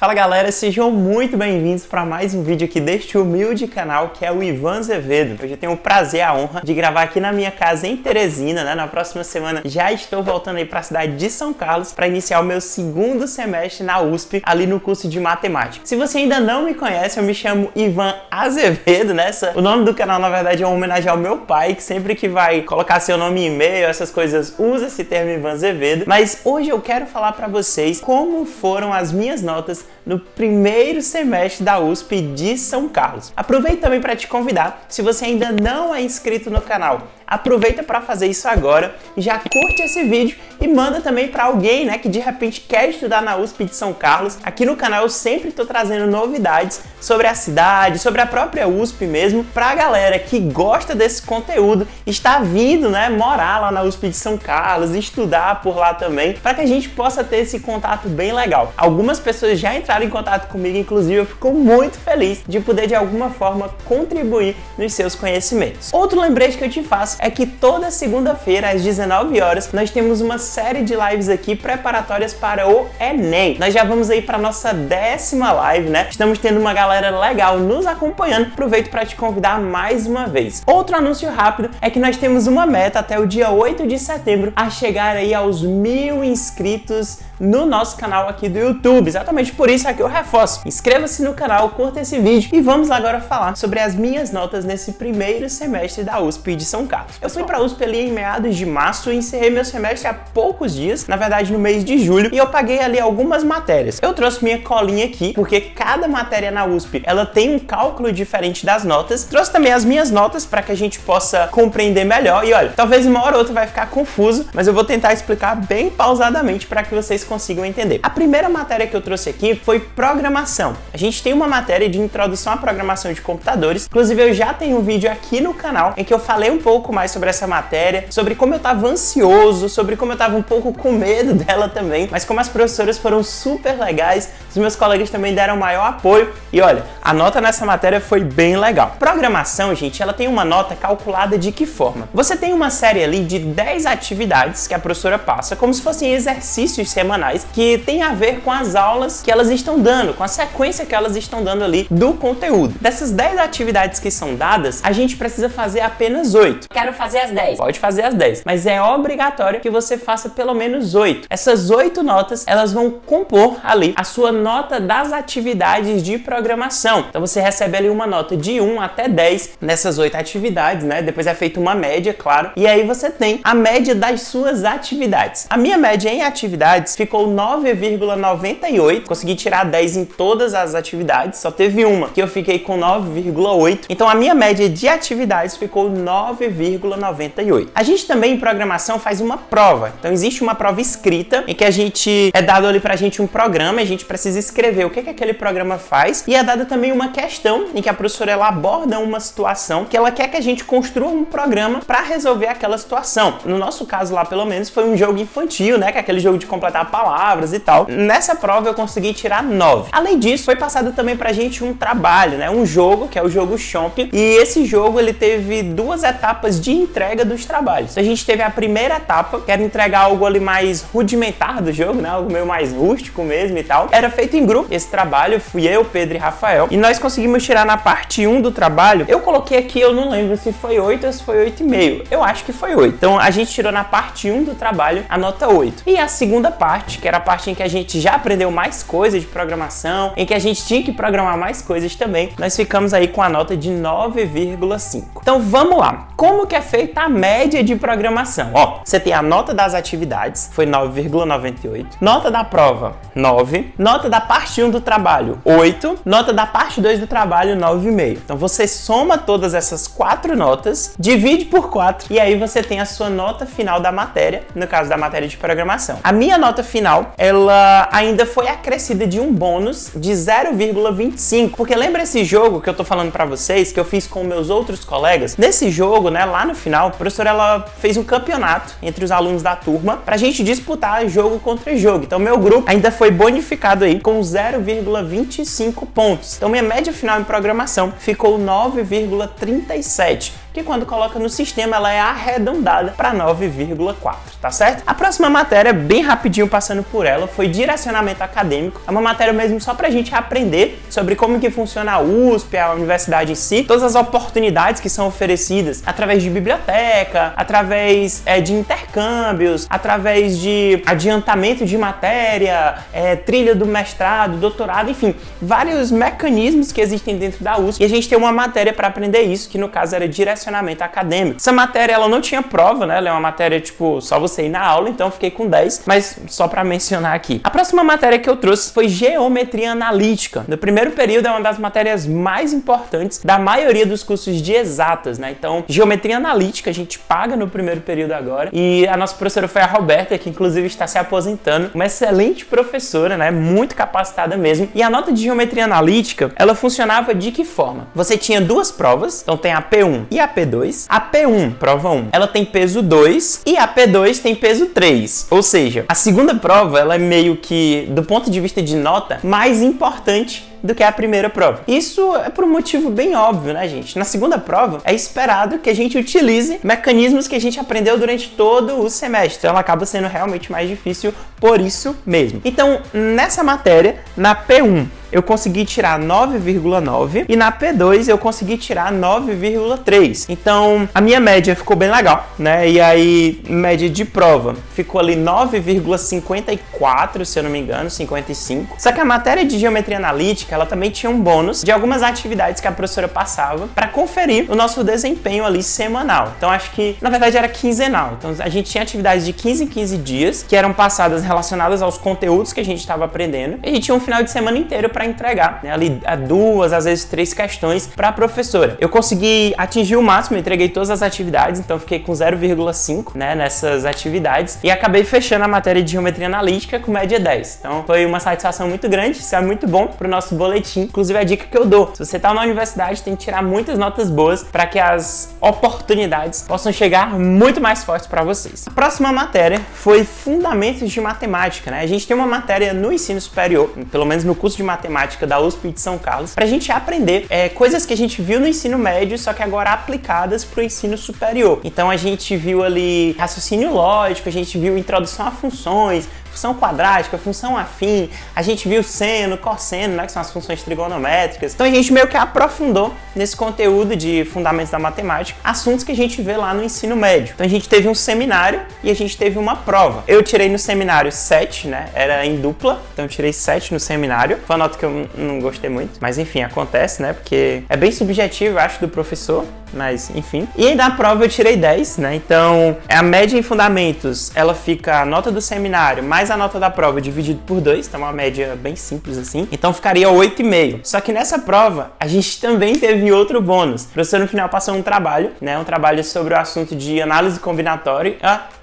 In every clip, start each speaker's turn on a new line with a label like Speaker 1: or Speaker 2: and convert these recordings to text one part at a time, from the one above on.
Speaker 1: Fala galera, sejam muito bem-vindos para mais um vídeo aqui deste humilde canal que é o Ivan Azevedo. Hoje eu tenho o prazer e a honra de gravar aqui na minha casa em Teresina, né? Na próxima semana já estou voltando aí para a cidade de São Carlos para iniciar o meu segundo semestre na USP, ali no curso de Matemática. Se você ainda não me conhece, eu me chamo Ivan Azevedo, né? O nome do canal, na verdade, é uma homenagem ao meu pai, que sempre que vai colocar seu nome em e-mail, essas coisas, usa esse termo Ivan Azevedo. Mas hoje eu quero falar para vocês como foram as minhas notas no primeiro semestre da USP de São Carlos. Aproveito também para te convidar, se você ainda não é inscrito no canal, aproveita para fazer isso agora, já curte esse vídeo e manda também para alguém, né, que de repente quer estudar na USP de São Carlos. Aqui no canal eu sempre estou trazendo novidades sobre a cidade, sobre a própria USP mesmo, para a galera que gosta desse conteúdo, está vindo, né, morar lá na USP de São Carlos, estudar por lá também, para que a gente possa ter esse contato bem legal. Algumas pessoas já entraram em contato comigo, inclusive eu fico muito feliz de poder de alguma forma contribuir nos seus conhecimentos. Outro lembrete que eu te faço é que toda segunda-feira às 19 horas nós temos uma série de lives aqui preparatórias para o Enem. Nós já vamos aí para nossa 10ª live, né? Estamos tendo uma galera legal nos acompanhando. Aproveito para te convidar mais uma vez. Outro anúncio rápido é que nós temos uma meta até o dia 8 de setembro a chegar aí aos 1000 inscritos no nosso canal aqui do YouTube. Exatamente por isso é que eu reforço. Inscreva-se no canal, curta esse vídeo e vamos agora falar sobre as minhas notas nesse primeiro semestre da USP de São Carlos. Eu fui para a USP ali em meados de março e encerrei meu semestre há poucos dias, na verdade no mês de julho, e eu paguei ali algumas matérias. Eu trouxe minha colinha aqui, porque cada matéria na USP, ela tem um cálculo diferente das notas. Trouxe também as minhas notas para que a gente possa compreender melhor. E olha, talvez uma hora ou outra vai ficar confuso, mas eu vou tentar explicar bem pausadamente para que vocês consigam entender. A primeira matéria que eu trouxe aqui foi programação. A gente tem uma matéria de introdução à programação de computadores. Inclusive eu já tenho um vídeo aqui no canal em que eu falei um pouco mais sobre essa matéria, sobre como eu estava ansioso, sobre como eu estava um pouco com medo dela também, mas como as professoras foram super legais, os meus colegas também deram maior apoio e olha, a nota nessa matéria foi bem legal. Programação, gente, ela tem uma nota calculada de que forma? Você tem uma série ali de 10 atividades que a professora passa, como se fossem exercícios semanais que tem a ver com as aulas que elas estão dando, com a sequência que elas estão dando ali do conteúdo. Dessas 10 atividades que são dadas, a gente precisa fazer apenas 8.
Speaker 2: Quero fazer as 10.
Speaker 1: Pode fazer as 10, mas é obrigatório que você faça pelo menos 8. Essas 8 notas, elas vão compor ali a sua nota das atividades de programação. Então você recebe ali uma nota de 1 até 10 nessas 8 atividades, né? Depois é feita uma média, claro, e aí você tem a média das suas atividades. A minha média em atividades ficou 9,98. Consegui tirar 10 em todas as atividades, só teve uma que eu fiquei com 9,8. Então a minha média de atividades ficou 9,98. A gente também em programação faz uma prova. Então existe uma prova escrita em que a gente é dado ali pra gente um programa, a gente precisa escrever o que aquele programa faz, e é dada também uma questão em que a professora ela aborda uma situação que ela quer que a gente construa um programa para resolver aquela situação. No nosso caso lá, pelo menos, foi um jogo infantil, né, que é aquele jogo de completar palavras e tal. Nessa prova eu consegui tirar 9. Além disso, foi passado também pra gente um trabalho, né, um jogo, que é o jogo Chomp, e esse jogo ele teve 2 etapas de entrega dos trabalhos. A gente teve a primeira etapa, que era entregar algo ali mais rudimentar do jogo, né, algo meio mais rústico mesmo e tal. Era feito em grupo, esse trabalho, fui eu, Pedro e Rafael, e nós conseguimos tirar na parte 1 do trabalho, eu coloquei aqui, eu não lembro se foi 8 ou se foi 8,5, eu acho que foi 8. Então a gente tirou na parte 1 do trabalho a nota 8. E a segunda parte, que era a parte em que a gente já aprendeu mais coisas de programação, em que a gente tinha que programar mais coisas também, nós ficamos aí com a nota de 9,5. Então vamos lá, como que é feita a média de programação? Ó, você tem a nota das atividades, foi 9,98, nota da prova, 9, nota da parte 1 do trabalho, 8, nota da parte 2 do trabalho, 9,5. Então você soma todas essas 4 notas, divide por 4 e aí você tem a sua nota final da matéria, no caso da matéria de programação. A minha nota final, ela ainda foi acrescida de um bônus de 0,25, porque lembra esse jogo que eu tô falando pra vocês, que eu fiz com meus outros colegas? Nesse jogo, né, lá no final, a professora ela fez um campeonato entre os alunos da turma pra gente disputar jogo contra jogo. Então meu grupo ainda foi bonificado aí com 0,25 pontos. Então minha média final em programação ficou 9,37. que quando coloca no sistema ela é arredondada para 9,4, tá certo? A próxima matéria, bem rapidinho passando por ela, foi direcionamento acadêmico. É uma matéria mesmo só pra gente aprender sobre como que funciona a USP, a universidade em si, todas as oportunidades que são oferecidas através de biblioteca, através de intercâmbios, através de adiantamento de matéria, trilha do mestrado, doutorado, enfim, vários mecanismos que existem dentro da USP, e a gente tem uma matéria para aprender isso, que no caso era direcionamento acadêmico. Essa matéria, ela não tinha prova, né? Ela é uma matéria, tipo, só você ir na aula, então eu fiquei com 10, mas só para mencionar aqui. A próxima matéria que eu trouxe foi geometria analítica. No primeiro período é uma das matérias mais importantes da maioria dos cursos de exatas, né? Então, geometria analítica a gente paga no primeiro período agora, e a nossa professora foi a Roberta, que inclusive está se aposentando, uma excelente professora, né? Muito capacitada mesmo. E a nota de geometria analítica, ela funcionava de que forma? Você tinha duas provas, então tem a P1 e a P2. A P1, prova 1, ela tem peso 2 e a P2 tem peso 3. Ou seja, a segunda prova, ela é meio que, do ponto de vista de nota, mais importante do que a primeira prova. Isso é por um motivo bem óbvio, né, gente? Na segunda prova, é esperado que a gente utilize mecanismos que a gente aprendeu durante todo o semestre. Então, ela acaba sendo realmente mais difícil por isso mesmo. Então, nessa matéria, na P1, eu consegui tirar 9,9 e na P2 eu consegui tirar 9,3. Então, a minha média ficou bem legal, né? E aí, média de prova ficou ali 9,54, se eu não me engano, 55. Só que a matéria de geometria analítica, ela também tinha um bônus de algumas atividades que a professora passava para conferir o nosso desempenho ali semanal. Então, acho que, na verdade, era quinzenal. Então, a gente tinha atividades de 15 em 15 dias que eram passadas relacionadas aos conteúdos que a gente estava aprendendo. E a gente tinha um final de semana inteiro para entregar, né, ali a 2, às vezes 3 questões para a professora. Eu consegui atingir o máximo, entreguei todas as atividades, então fiquei com 0,5, né, nessas atividades, e acabei fechando a matéria de geometria analítica com média 10. Então foi uma satisfação muito grande, isso é muito bom para o nosso boletim. Inclusive a dica que eu dou, se você está na universidade, tem que tirar muitas notas boas para que as oportunidades possam chegar muito mais fortes para vocês. A próxima matéria foi fundamentos de matemática, né? A gente tem uma matéria no ensino superior, pelo menos no curso de matemática da USP de São Carlos, para a gente aprender coisas que a gente viu no ensino médio, só que agora aplicadas para o ensino superior. Então a gente viu ali raciocínio lógico, a gente viu introdução a funções, função quadrática, função afim, a gente viu seno, cosseno, né, que são as funções trigonométricas. Então a gente meio que aprofundou nesse conteúdo de fundamentos da matemática, assuntos que a gente vê lá no ensino médio. Então a gente teve um seminário e a gente teve uma prova. Eu tirei no seminário 7, né, era em dupla, então eu tirei 7 no seminário. Foi uma nota que eu não gostei muito, mas enfim, acontece, né, porque é bem subjetivo, eu acho, do professor, mas enfim. E aí na prova eu tirei 10, né, então a média em fundamentos, ela fica a nota do seminário mais a nota da prova dividido por 2, então uma média bem simples assim, então ficaria 8,5. Só que nessa prova, a gente também teve outro bônus. O professor no final passou um trabalho, né, um trabalho sobre o assunto de análise combinatória,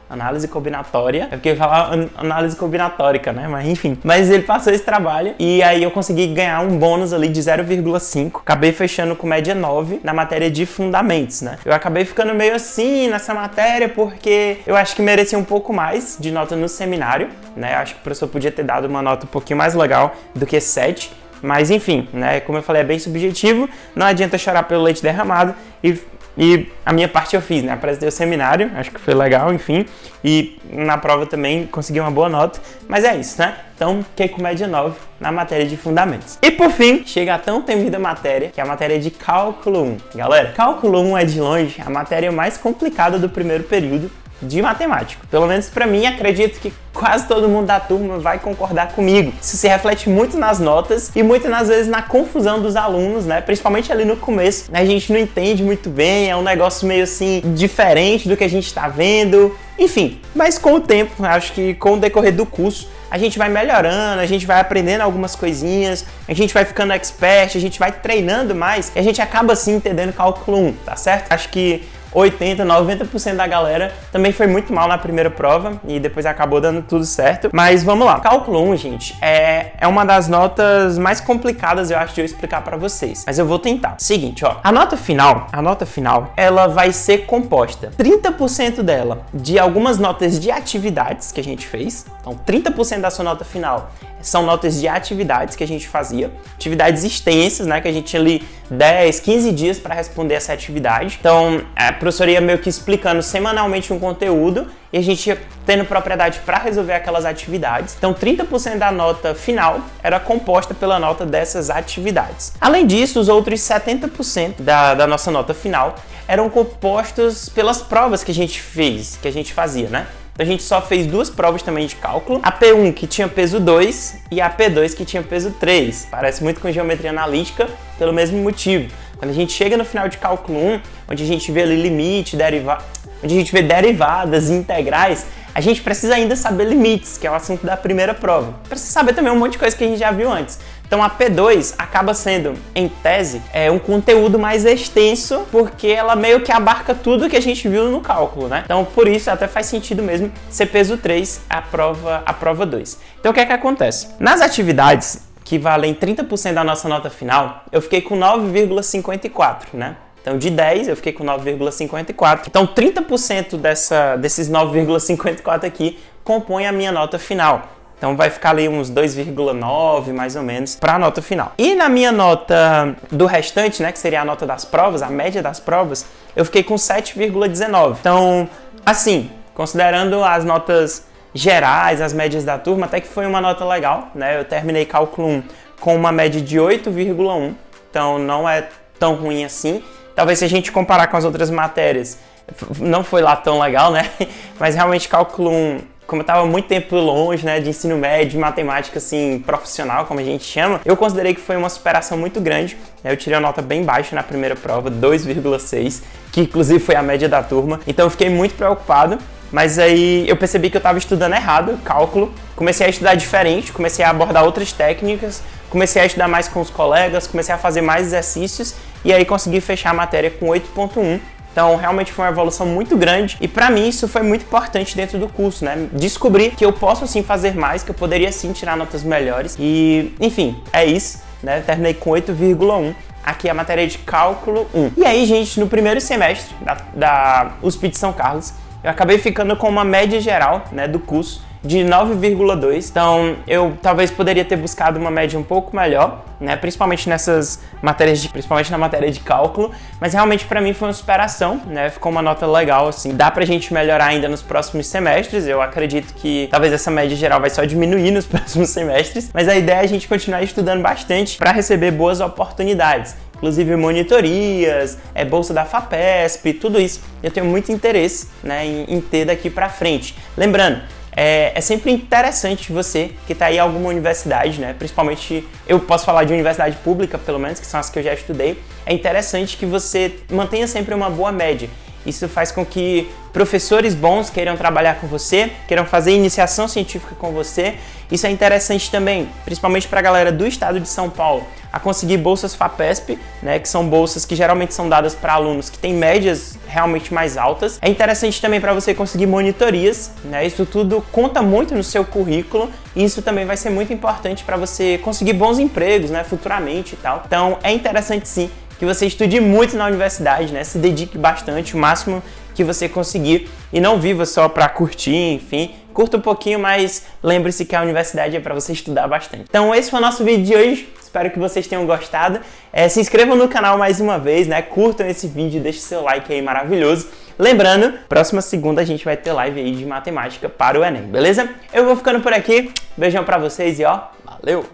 Speaker 1: análise combinatória, é porque eu ia falar análise combinatórica, né? Mas enfim. Mas ele passou esse trabalho e aí eu consegui ganhar um bônus ali de 0,5. Acabei fechando com média 9 na matéria de fundamentos, né? Eu acabei ficando meio assim nessa matéria porque eu acho que merecia um pouco mais de nota no seminário, né? Eu acho que o professor podia ter dado uma nota um pouquinho mais legal do que 7. Mas enfim, né? Como eu falei, é bem subjetivo. Não adianta chorar pelo leite derramado e a minha parte eu fiz, né? Apresentei o seminário, acho que foi legal, enfim. E na prova também consegui uma boa nota. Mas é isso, né? Então, fiquei com média 9 na matéria de fundamentos. E por fim, chega a tão temida matéria, que é a matéria de cálculo 1. Galera, cálculo 1 é de longe a matéria mais complicada do primeiro período de matemática. Pelo menos pra mim, acredito que quase todo mundo da turma vai concordar comigo. Isso se reflete muito nas notas e muitas das vezes na confusão dos alunos, né? Principalmente ali no começo, né? A gente não entende muito bem, é um negócio meio assim diferente do que a gente tá vendo. Enfim, mas com o tempo, acho que com o decorrer do curso, a gente vai melhorando, a gente vai aprendendo algumas coisinhas, a gente vai ficando expert, a gente vai treinando mais e a gente acaba assim entendendo cálculo 1, tá certo? Acho que 80, 90% da galera também foi muito mal na primeira prova e depois acabou dando tudo certo. Mas vamos lá. Cálculo 1, gente, é uma das notas mais complicadas, eu acho, de eu explicar pra vocês. Mas eu vou tentar. Seguinte, ó. A nota final, ela vai ser composta 30% dela de algumas notas de atividades que a gente fez. Então, 30% da sua nota final são notas de atividades que a gente fazia, atividades extensas, né, que a gente tinha ali 10, 15 dias para responder essa atividade. Então, a professora ia meio que explicando semanalmente um conteúdo e a gente ia tendo propriedade para resolver aquelas atividades. Então, 30% da nota final era composta pela nota dessas atividades. Além disso, os outros 70% da nossa nota final eram compostos pelas provas que a gente fez, que a gente fazia, né? Então a gente só fez 2 provas também de cálculo, a P1 que tinha peso 2 e a P2 que tinha peso 3. Parece muito com geometria analítica pelo mesmo motivo. Quando a gente chega no final de cálculo 1, onde a gente vê ali limite, onde a gente vê derivadas e integrais, a gente precisa ainda saber limites, que é o assunto da primeira prova. Precisa saber também um monte de coisa que a gente já viu antes. Então a P2 acaba sendo, em tese, um conteúdo mais extenso, porque ela meio que abarca tudo que a gente viu no cálculo, né? Então por isso até faz sentido mesmo ser peso 3 a prova 2. Então o que é que acontece? Nas atividades que valem 30% da nossa nota final, eu fiquei com 9,54, né? Então, de 10, eu fiquei com 9,54. Então, 30% desses 9,54 aqui compõe a minha nota final. Então, vai ficar ali uns 2,9, mais ou menos, para a nota final. E na minha nota do restante, né, que seria a nota das provas, a média das provas, eu fiquei com 7,19. Então, assim, considerando as notas gerais, as médias da turma, até que foi uma nota legal, né? Eu terminei cálculo 1 com uma média de 8,1. Então, não é tão ruim assim. Talvez se a gente comparar com as outras matérias, não foi lá tão legal, né? Mas realmente cálculo 1, como eu estava muito tempo longe, né, de ensino médio, de matemática assim, profissional, como a gente chama, eu considerei que foi uma superação muito grande. Eu tirei uma nota bem baixa na primeira prova, 2,6, que inclusive foi a média da turma. Então eu fiquei muito preocupado, mas aí eu percebi que eu estava estudando errado, cálculo. Comecei a estudar diferente, comecei a abordar outras técnicas, comecei a estudar mais com os colegas, comecei a fazer mais exercícios e aí consegui fechar a matéria com 8,1. Então, realmente foi uma evolução muito grande e para mim isso foi muito importante dentro do curso, né? Descobrir que eu posso sim fazer mais, que eu poderia sim tirar notas melhores e, enfim, é isso, né? Terminei com 8,1. Aqui a matéria de cálculo 1. E aí, gente, no primeiro semestre da USP de São Carlos, eu acabei ficando com uma média geral, né, do curso de 9,2. Então, eu talvez poderia ter buscado uma média um pouco melhor, né, principalmente nessas matérias, principalmente na matéria de cálculo, mas realmente para mim foi uma superação, né, ficou uma nota legal, assim, dá pra gente melhorar ainda nos próximos semestres. Eu acredito que talvez essa média geral vai só diminuir nos próximos semestres, mas a ideia é a gente continuar estudando bastante para receber boas oportunidades. Inclusive monitorias, bolsa da FAPESP, tudo isso eu tenho muito interesse, né, em ter daqui para frente. Lembrando, é sempre interessante você que está aí em alguma universidade, né, principalmente eu posso falar de universidade pública, pelo menos, que são as que eu já estudei, é interessante que você mantenha sempre uma boa média. Isso faz com que professores bons queiram trabalhar com você, queiram fazer iniciação científica com você. Isso é interessante também, principalmente para a galera do estado de São Paulo, a conseguir bolsas FAPESP, né, que são bolsas que geralmente são dadas para alunos que têm médias realmente mais altas. É interessante também para você conseguir monitorias, né, isso tudo conta muito no seu currículo e isso também vai ser muito importante para você conseguir bons empregos, né, futuramente e tal. Então é interessante sim que você estude muito na universidade, né? Se dedique bastante, o máximo que você conseguir e não viva só para curtir, enfim. Curta um pouquinho, mas lembre-se que a universidade é para você estudar bastante. Então esse foi o nosso vídeo de hoje. Espero que vocês tenham gostado. Se inscrevam no canal mais uma vez, né? Curtam esse vídeo, deixem seu like aí maravilhoso. Lembrando, próxima segunda a gente vai ter live aí de matemática para o Enem, beleza? Eu vou ficando por aqui. Beijão para vocês e ó, valeu!